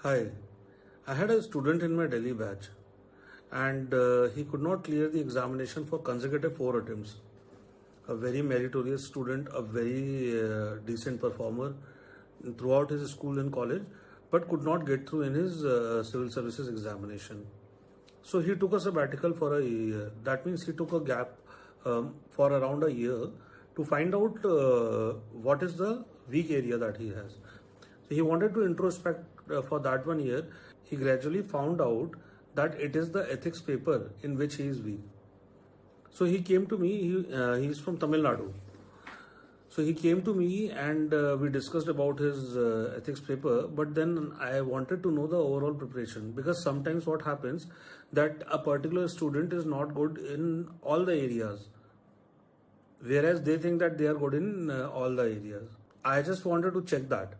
Hi, I had a student in my Delhi batch and he could not clear the examination for consecutive 4 attempts. A very meritorious student, a very decent performer throughout his school and college, but could not get through in his civil services examination. So he took a sabbatical for a year. That means he took a gap for around a year to find out what is the weak area that he has. So he wanted to introspect for that 1 year. He gradually found out that it is the ethics paper in which he is weak. So he came to me, he is from Tamil Nadu. So he came to me and we discussed about his ethics paper, but then I wanted to know the overall preparation, because sometimes what happens that a particular student is not good in all the areas, whereas they think that they are good in all the areas. I just wanted to check that.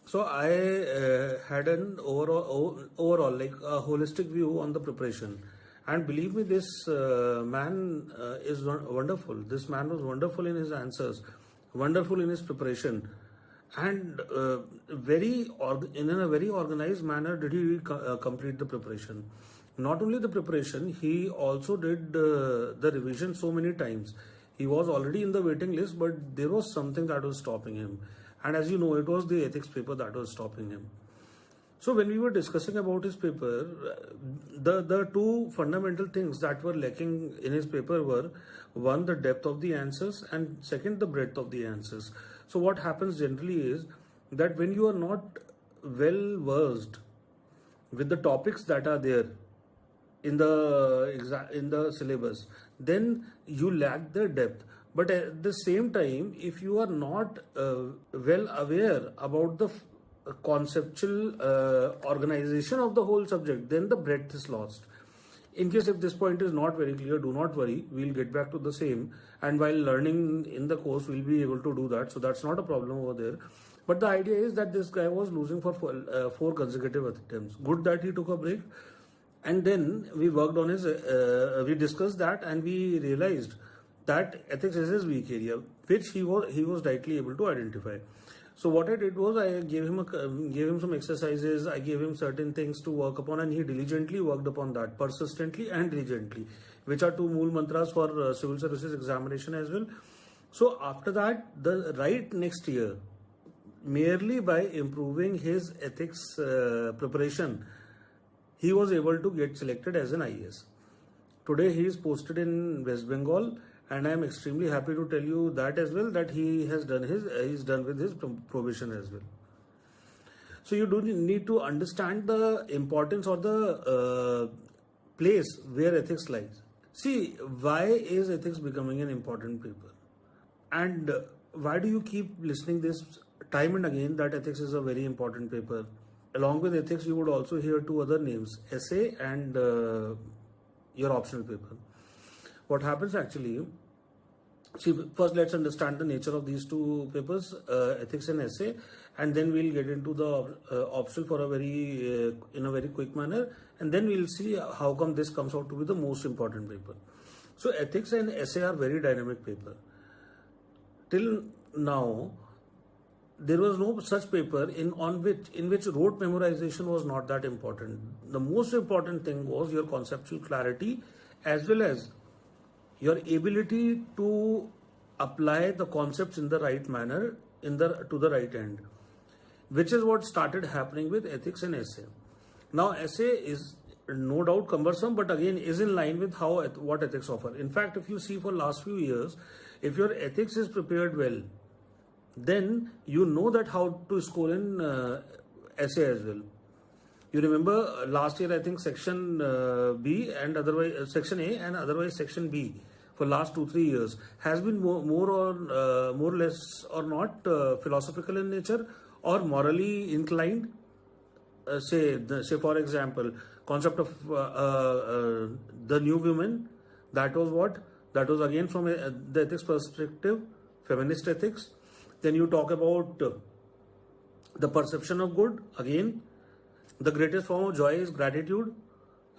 So I had an overall like a holistic view on the preparation. And believe me, this man is wonderful. This man was wonderful in his answers, wonderful in his preparation, and in a very organized manner did he complete the preparation. Not only the preparation, he also did the revision so many times. He was already in the waiting list, but there was something that was stopping him. And as you know, it was the ethics paper that was stopping him. So when we were discussing about his paper, the two fundamental things that were lacking in his paper were, one, the depth of the answers, and second, the breadth of the answers. So what happens generally is that when you are not well versed with the topics that are there in the syllabus, then you lack the depth. But at the same time, if you are not well aware about the conceptual organization of the whole subject, then the breadth is lost. In case if this point is not very clear, do not worry, we'll get back to the same, and while learning in the course we'll be able to do that, so that's not a problem over there. But the idea is that this guy was losing for 4 consecutive attempts. Good that he took a break, and then we worked on his we discussed that, and we realized that ethics is his weak area, which he was rightly able to identify. So what I did was I gave him some exercises, I gave him certain things to work upon, and he diligently worked upon that, persistently and diligently, which are 2 mool mantras for civil services examination as well. So after that, the right next year, merely by improving his ethics preparation, he was able to get selected as an IAS. Today he is posted in West Bengal, and I am extremely happy to tell you that as well, that he's done with his probation as well. So you do need to understand the importance or the place where ethics lies. See, why is ethics becoming an important paper? And why do you keep listening this time and again that ethics is a very important paper? Along with ethics, you would also hear 2 other names, essay and your optional paper. What happens actually, see, first let's understand the nature of these 2 papers, ethics and essay, and then we'll get into the optional for in a very quick manner, and then we'll see how come this comes out to be the most important paper. So ethics and essay are very dynamic paper. Till now, there was no such paper in which rote memorization was not that important. The most important thing was your conceptual clarity, as well as your ability to apply the concepts in the right manner to the right end, which is what started happening with ethics and essay. Now essay is no doubt cumbersome, but again is in line with what ethics offer. In fact, if you see for last few years, if your ethics is prepared well, then you know that how to score in essay as well. You remember last year, I think section B and otherwise section A and otherwise section B for last 2-3 years has been more or less or not philosophical in nature or morally inclined. Say for example, concept of the new woman. That was what? That was again from the ethics perspective, feminist ethics. Then you talk about the perception of good. Again, the greatest form of joy is gratitude.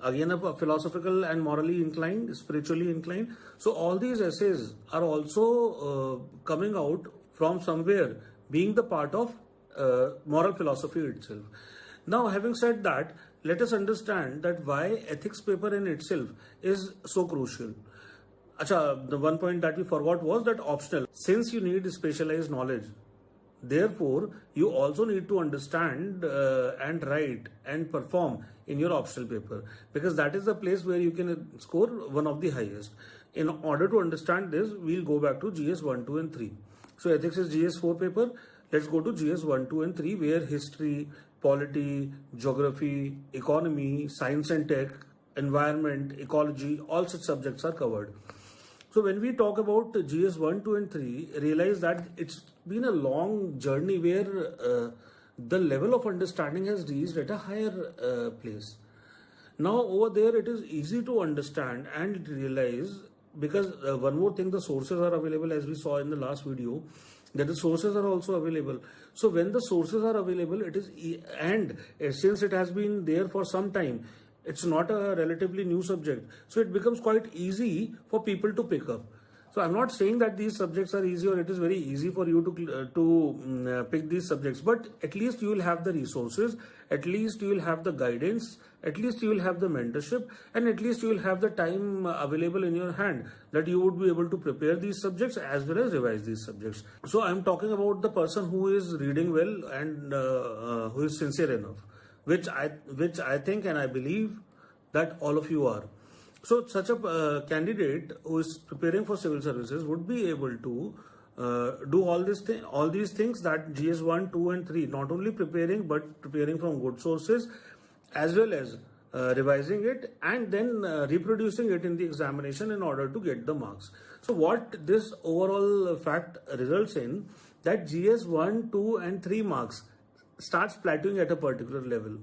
Again, a philosophical and morally inclined, spiritually inclined. So all these essays are also coming out from somewhere, being the part of moral philosophy itself. Now, having said that, let us understand that why ethics paper in itself is so crucial. Acha, the one point that we forgot was that optional. Since you need specialized knowledge, therefore you also need to understand and write and perform in your optional paper, because that is the place where you can score one of the highest. In order to understand this, we'll go back to GS 1, 2 and 3. So ethics is GS 4 paper. Let's go to GS 1, 2 and 3, where history, polity, geography, economy, science and tech, environment, ecology, all such subjects are covered. So when we talk about GS 1, 2 and 3, realize that it's been a long journey where the level of understanding has reached at a higher place. Now over there it is easy to understand and realize, because one more thing, the sources are available, as we saw in the last video, that the sources are also available. So when the sources are available, it is and since it has been there for some time, it's not a relatively new subject, so it becomes quite easy for people to pick up. So I'm not saying that these subjects are easy or it is very easy for you to pick these subjects, but at least you will have the resources, at least you will have the guidance, at least you will have the mentorship, and at least you will have the time available in your hand that you would be able to prepare these subjects as well as revise these subjects. So I'm talking about the person who is reading well and who is sincere enough, which I think and I believe that all of you are. So such a candidate who is preparing for civil services would be able to do all these things that GS 1, 2 and 3, not only preparing but preparing from good sources, as well as revising it and then reproducing it in the examination in order to get the marks. So what this overall fact results in, that GS 1, 2 and 3 marks starts plateauing at a particular level,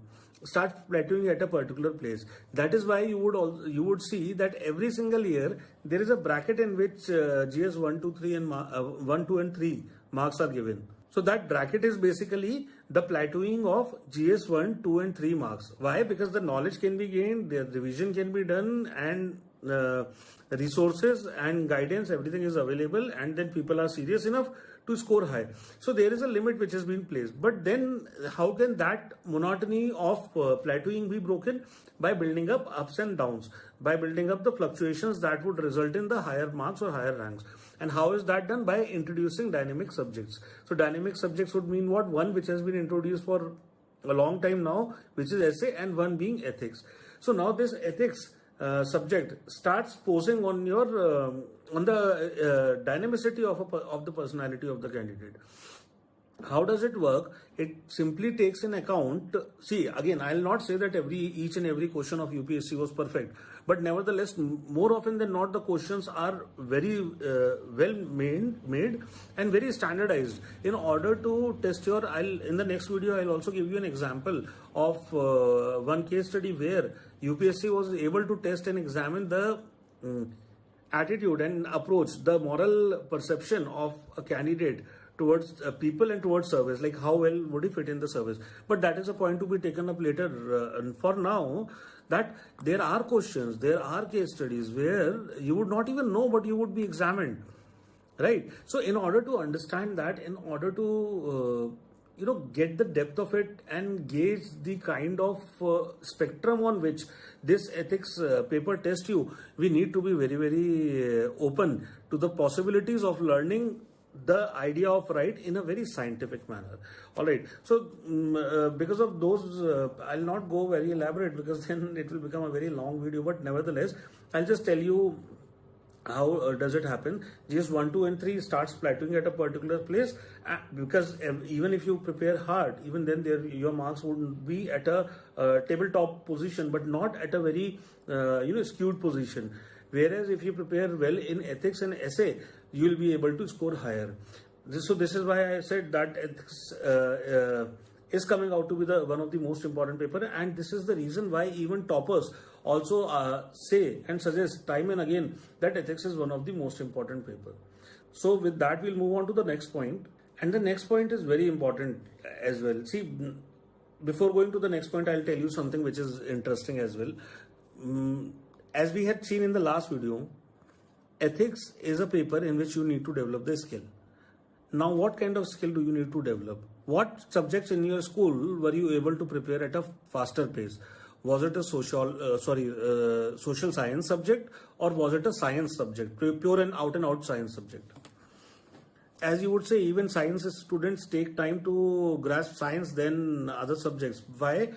starts plateauing at a particular place. That is why you would see that every single year there is a bracket in which GS 1, 2, 3 and 1, 2 and 3 marks are given. So that bracket is basically the plateauing of GS 1, 2 and 3 marks. Why? Because the knowledge can be gained, the revision can be done, and resources and guidance, everything is available, and then people are serious enough to score high. So there is a limit which has been placed. But then how can that monotony of plateauing be broken? By building up ups and downs, by building up the fluctuations that would result in the higher marks or higher ranks. And how is that done? By introducing dynamic subjects. So dynamic subjects would mean what? One which has been introduced for a long time now, which is essay, and one being ethics. So now this ethics subject starts posing on your on the dynamicity of the personality of the candidate. How does it work? It simply takes in account, see, again, I'll not say that each and every question of UPSC was perfect, but nevertheless, more often than not, the questions are very well made and very standardized in order to test your, in the next video, I'll also give you an example of one case study where UPSC was able to test and examine the attitude and approach, the moral perception of a candidate towards people and towards service, like how well would he fit in the service. But that is a point to be taken up later. And for now, that there are questions, there are case studies where you would not even know, but you would be examined, right? So in order to understand that, in order to get the depth of it and gauge the kind of spectrum on which this ethics paper tests you, we need to be very, very open to the possibilities of learning the idea of right in a very scientific manner. All right. So because of those, I'll not go very elaborate because then it will become a very long video. But nevertheless, I'll just tell you how does it happen. GS 1, 2 and 3 starts plateauing at a particular place because even if you prepare hard, even then your marks would be at a tabletop position, but not at a very skewed position. Whereas if you prepare well in ethics and essay, you will be able to score higher. So this is why I said that ethics is coming out to be one of the most important paper, and this is the reason why even toppers also say and suggest time and again that ethics is one of the most important paper. So with that, we'll move on to the next point, and the next point is very important as well. See, before going to the next point, I'll tell you something which is interesting as well. As we had seen in the last video, ethics is a paper in which you need to develop the skill. Now, what kind of skill do you need to develop? What subjects in your school were you able to prepare at a faster pace? Was it a social science subject, or was it a science subject, pure and out science subject? As you would say, even science students take time to grasp science than other subjects. Why?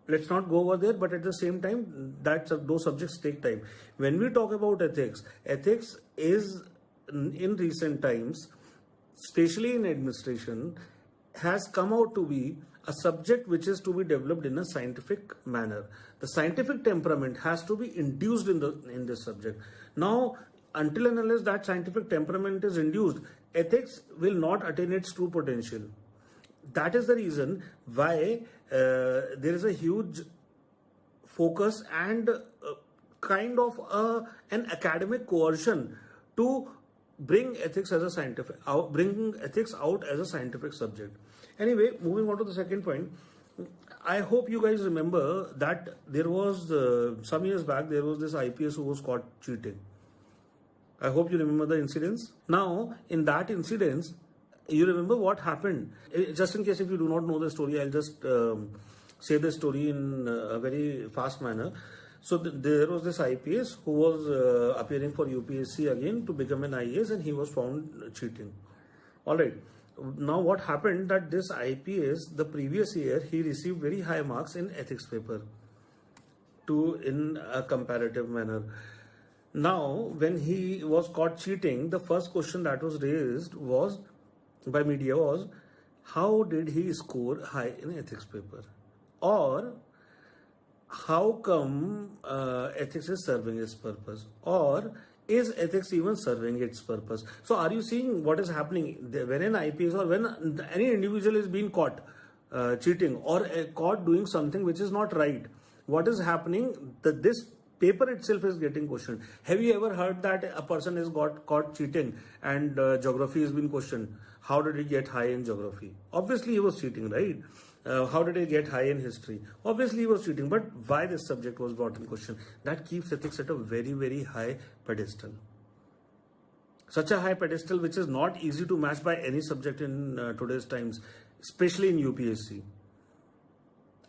Let's not go over there, but at the same time, those subjects take time. When we talk about ethics, ethics is in recent times, especially in administration, has come out to be a subject which is to be developed in a scientific manner. The scientific temperament has to be induced in this subject. Now, until and unless that scientific temperament is induced, ethics will not attain its true potential. That is the reason why there is a huge focus and kind of an academic coercion to bring ethics as a bring ethics out as a scientific subject. Anyway, moving on to the second point, I hope you guys remember that there was some years back there was this IPS who was caught cheating. I hope you remember the incidents. Now, in that incidents, you remember what happened. Just in case if you do not know the story, I'll just say the story in a very fast manner. So there was this IPS who was appearing for UPSC again to become an IAS, and he was found cheating. All right. Now what happened that this IPS, the previous year, he received very high marks in ethics paper in a comparative manner. Now, when he was caught cheating, the first question that was raised by media was, how did he score high in ethics paper? Or how come ethics is serving its purpose? Or is ethics even serving its purpose? So are you seeing what is happening when an IPS or when any individual is being caught cheating or caught doing something which is not right? What is happening? This paper itself is getting questioned. Have you ever heard that a person is caught cheating and geography has been questioned? How did he get high in geography? Obviously he was cheating, right? How did he get high in history? Obviously he was cheating, but why this subject was brought in question? That keeps ethics at a very, very high pedestal. Such a high pedestal which is not easy to match by any subject in today's times, especially in UPSC.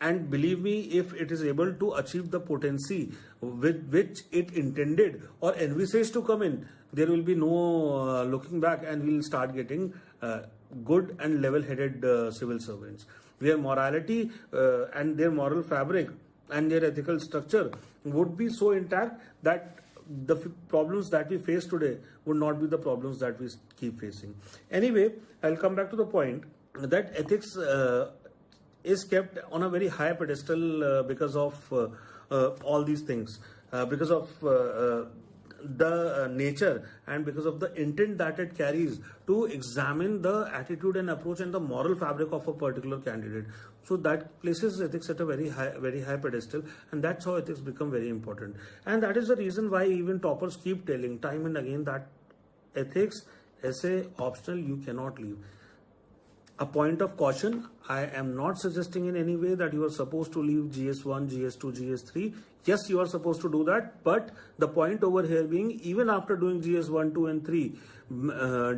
And believe me, if it is able to achieve the potency with which it intended or envisaged to come in, there will be no looking back, and we will start getting good and level-headed civil servants, where morality and their moral fabric and their ethical structure would be so intact that the problems that we face today would not be the problems that we keep facing. Anyway, I'll come back to the point that ethics is kept on a very high pedestal because of all these things, because of the nature and because of the intent that it carries to examine the attitude and approach and the moral fabric of a particular candidate. So that places ethics at a very high pedestal, and that's how ethics become very important. And that is the reason why even toppers keep telling time and again that ethics, essay, optional, you cannot leave. A point of caution, I am not suggesting in any way that you are supposed to leave GS1, GS2, GS3. Yes, you are supposed to do that, but the point over here being, even after doing GS1, 2 and 3,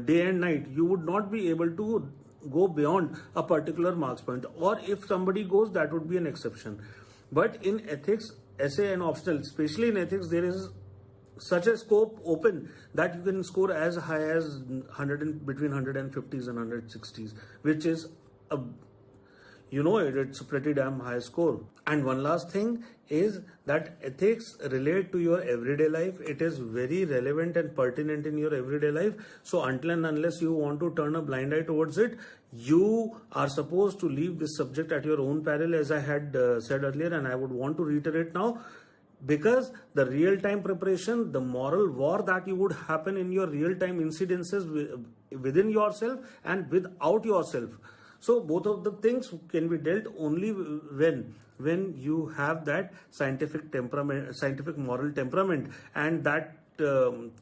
day and night, you would not be able to go beyond a particular marks point. Or if somebody goes, that would be an exception. But in ethics, essay and optional, especially in ethics, there is such a scope open that you can score as high as between 150s and 160s, which is it's a pretty damn high score. And one last thing is that ethics relate to your everyday life. It is very relevant and pertinent in your everyday life. So until and unless you want to turn a blind eye towards it, you are supposed to leave this subject at your own peril, as I had said earlier, and I would want to reiterate now. Because the real-time preparation, the moral war that you would happen in your real-time incidences within yourself and without yourself. So both of the things can be dealt only when you have that scientific temperament, scientific moral temperament, and that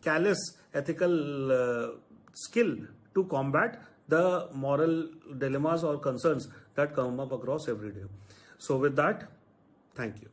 callous ethical skill to combat the moral dilemmas or concerns that come up across every day. So with that, thank you.